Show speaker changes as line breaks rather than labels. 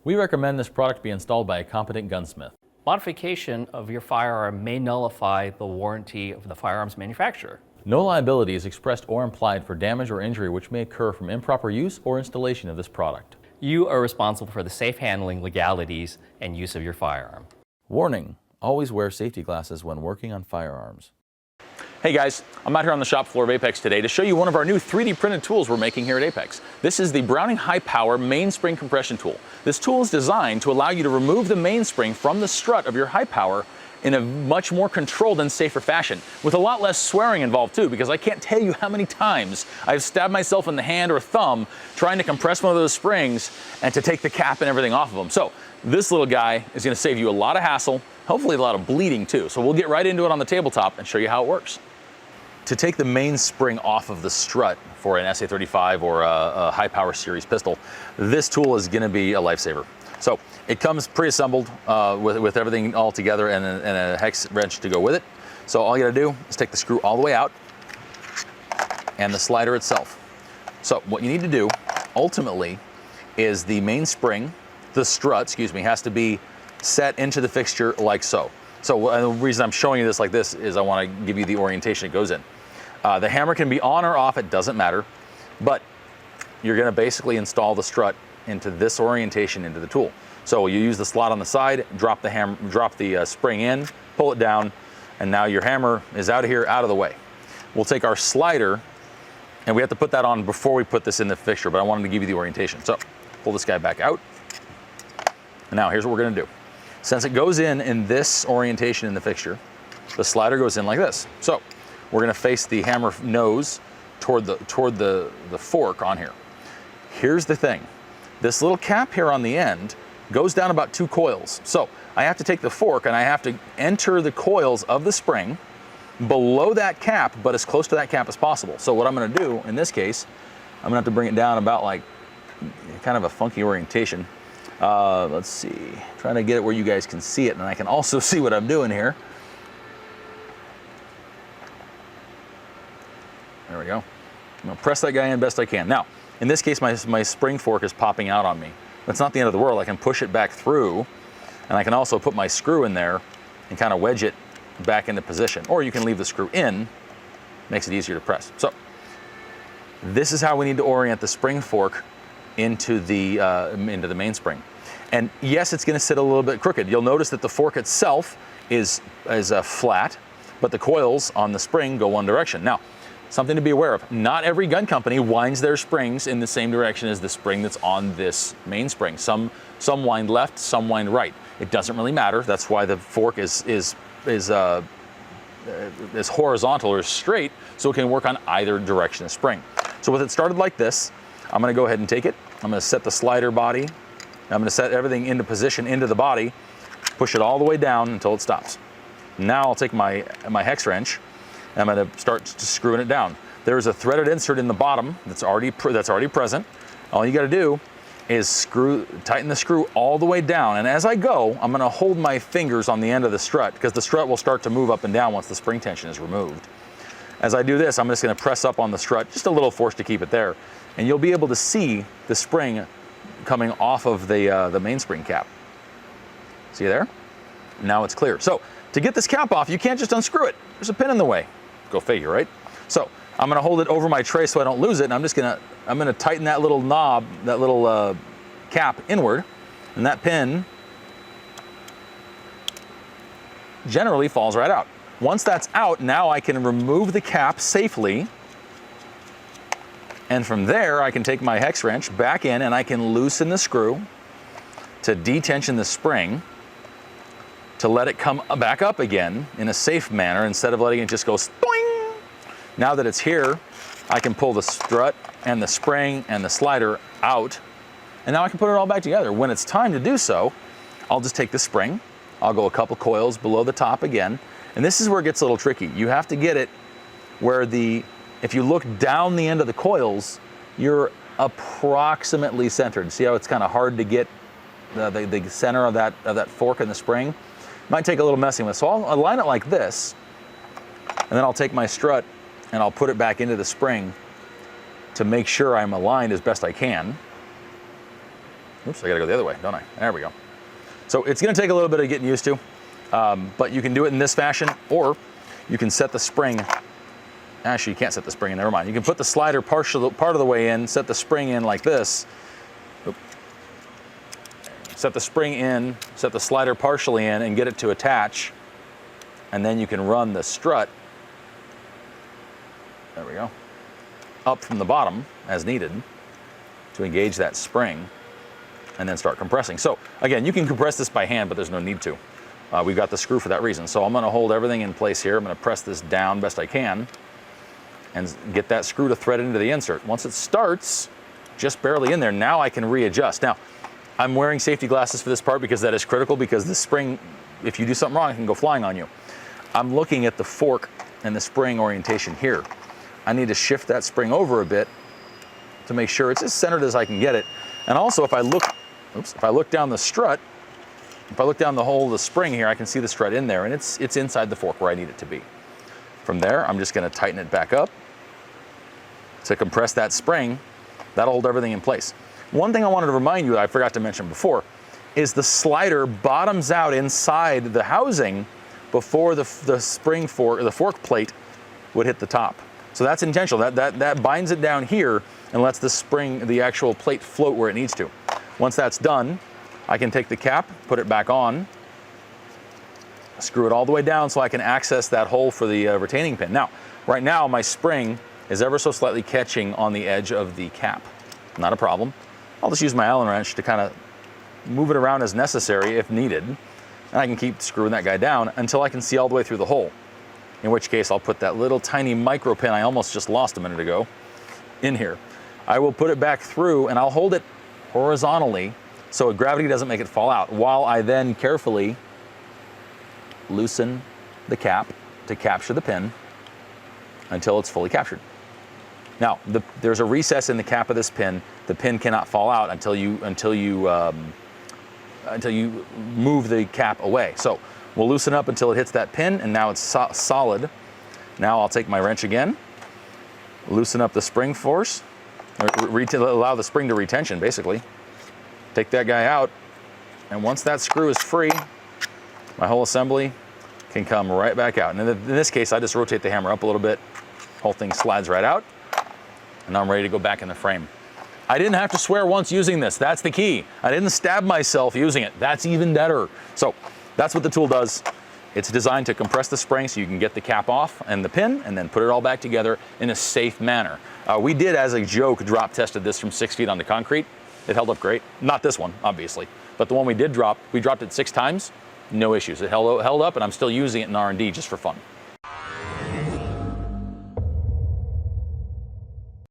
We recommend this product be installed by a competent gunsmith.
Modification of your firearm may nullify the warranty of the firearm's manufacturer.
No liability is expressed or implied for damage or injury which may occur from improper use or installation of this product.
You are responsible for the safe handling, legalities, and use of your firearm.
Warning: always wear safety glasses when working on firearms.
Hey guys, I'm out here on the shop floor of Apex today to show you one of our new 3D printed tools we're making here at Apex. This is the Browning High Power Mainspring Compression Tool. This tool is designed to allow you to remove the mainspring from the strut of your high power in a much more controlled and safer fashion, with a lot less swearing involved too, because I can't tell you how many times I've stabbed myself in the hand or thumb trying to compress one of those springs and to take the cap and everything off of them. So this little guy is going to save you a lot of hassle, hopefully a lot of bleeding too. So we'll get right into it on the tabletop and show you how it works. To take the mainspring off of the strut for an SA-35 or a high power series pistol, this tool is going to be a lifesaver. So it comes pre-assembled with everything all together and a hex wrench to go with it. So all you got to do is take the screw all the way out and the slider itself. So what you need to do ultimately is the mainspring, the strut, excuse me, has to be set into the fixture like so. So the reason I'm showing you this like this is I want to give you the orientation it goes in. The hammer can be on or off, it doesn't matter, but you're going to basically install the strut into this orientation into the tool. So you use the slot on the side, drop the spring in, pull it down, and now your hammer is out of here, out of the way. We'll take our slider, and we have to put that on before we put this in the fixture, but I wanted to give you the orientation. So pull this guy back out. And now here's what we're going to do. Since it goes in this orientation in the fixture, the slider goes in like this. So we're going to face the hammer nose toward the fork on here. Here's the thing. This little cap here on the end goes down about 2 coils. So I have to take the fork and I have to enter the coils of the spring below that cap, but as close to that cap as possible. So what I'm going to do in this case, I'm going to have to bring it down about like kind of a funky orientation. Let's see, trying to get it where you guys can see it and I can also see what I'm doing here. There we go. I'm going to press that guy in best I can. Now, in this case, my spring fork is popping out on me. That's not the end of the world. I can push it back through, and I can also put my screw in there and kind of wedge it back into position. Or you can leave the screw in, makes it easier to press. So this is how we need to orient the spring fork into the mainspring. And yes, it's going to sit a little bit crooked. You'll notice that the fork itself is flat, but the coils on the spring go one direction. Now, something to be aware of, not every gun company winds their springs in the same direction as the spring that's on this mainspring. Some wind left, some wind right. It doesn't really matter. That's why the fork is horizontal or straight, so it can work on either direction of spring. So with it started like this, I'm going to go ahead and take it. I'm going to set the slider body. I'm going to set everything into position into the body, push it all the way down until it stops. Now I'll take my hex wrench. I'm going to start screwing it down. There's a threaded insert in the bottom that's already present. All you got to do is tighten the screw all the way down. And as I go, I'm going to hold my fingers on the end of the strut because the strut will start to move up and down once the spring tension is removed. As I do this, I'm just going to press up on the strut, just a little force to keep it there. And you'll be able to see the spring coming off of the mainspring cap. See there? Now it's clear. So to get this cap off, you can't just unscrew it. There's a pin in the way. Go figure, right? So I'm going to hold it over my tray so I don't lose it, and I'm going to tighten that little knob, that little cap inward, and that pin generally falls right out. Once that's out, now I can remove the cap safely, and from there I can take my hex wrench back in and I can loosen the screw to detension the spring to let it come back up again in a safe manner instead of letting it just go boing. Now that it's here, I can pull the strut and the spring and the slider out, and now I can put it all back together. When it's time to do so, I'll just take the spring, I'll go a couple coils below the top again, and this is where it gets a little tricky. You have to get it where if you look down the end of the coils, you're approximately centered. See how it's kind of hard to get the center of that fork in the spring? Might take a little messing with. So I'll align it like this, and then I'll take my strut and I'll put it back into the spring to make sure I'm aligned as best I can. Oops, I gotta go the other way, don't I? There we go. So it's gonna take a little bit of getting used to, but you can do it in this fashion, or you can set the spring. Actually, you can't set the spring in, never mind. You can put the slider part of the way in, set the spring in like this. Oop. Set the spring in, set the slider partially in, and get it to attach. And then you can run the strut, there we go, up from the bottom as needed to engage that spring and then start compressing. So again, you can compress this by hand, but there's no need to. We've got the screw for that reason. So I'm gonna hold everything in place here. I'm gonna press this down best I can and get that screw to thread into the insert. Once it starts, just barely in there, now I can readjust. Now, I'm wearing safety glasses for this part because that is critical, because the spring, if you do something wrong, it can go flying on you. I'm looking at the fork and the spring orientation here. I need to shift that spring over a bit to make sure it's as centered as I can get it. And also, if I look down the strut, if I look down the hole of the spring here, I can see the strut in there, and it's inside the fork where I need it to be. From there, I'm just gonna tighten it back up to compress that spring. That'll hold everything in place. One thing I wanted to remind you that I forgot to mention before is the slider bottoms out inside the housing before the spring fork, or the fork plate, would hit the top. So that's intentional. That binds it down here and lets the spring, the actual plate, float where it needs to. Once that's done, I can take the cap, put it back on, screw it all the way down so I can access that hole for the retaining pin. Now, right now my spring is ever so slightly catching on the edge of the cap. Not a problem. I'll just use my Allen wrench to kind of move it around as necessary if needed. And I can keep screwing that guy down until I can see all the way through the hole. In which case I'll put that little tiny micro pin I almost just lost a minute ago in here. I will put it back through and I'll hold it horizontally so gravity doesn't make it fall out, while I then carefully loosen the cap to capture the pin until it's fully captured. Now, there's a recess in the cap of this pin. The pin cannot fall out until you move the cap away. So we'll loosen up until it hits that pin, and now it's solid. Now I'll take my wrench again, loosen up the spring force, allow the spring to retention, basically. Take that guy out, and once that screw is free, my whole assembly can come right back out. And in this case, I just rotate the hammer up a little bit, whole thing slides right out, and I'm ready to go back in the frame. I didn't have to swear once using this. That's the key. I didn't stab myself using it. That's even better. So that's what the tool does. It's designed to compress the spring so you can get the cap off and the pin, and then put it all back together in a safe manner. We did, as a joke, drop tested this from 6 feet onto concrete. It held up great. Not this one, obviously, but the one we did drop, we dropped it 6 times, no issues. It held up, and I'm still using it in R&D just for fun.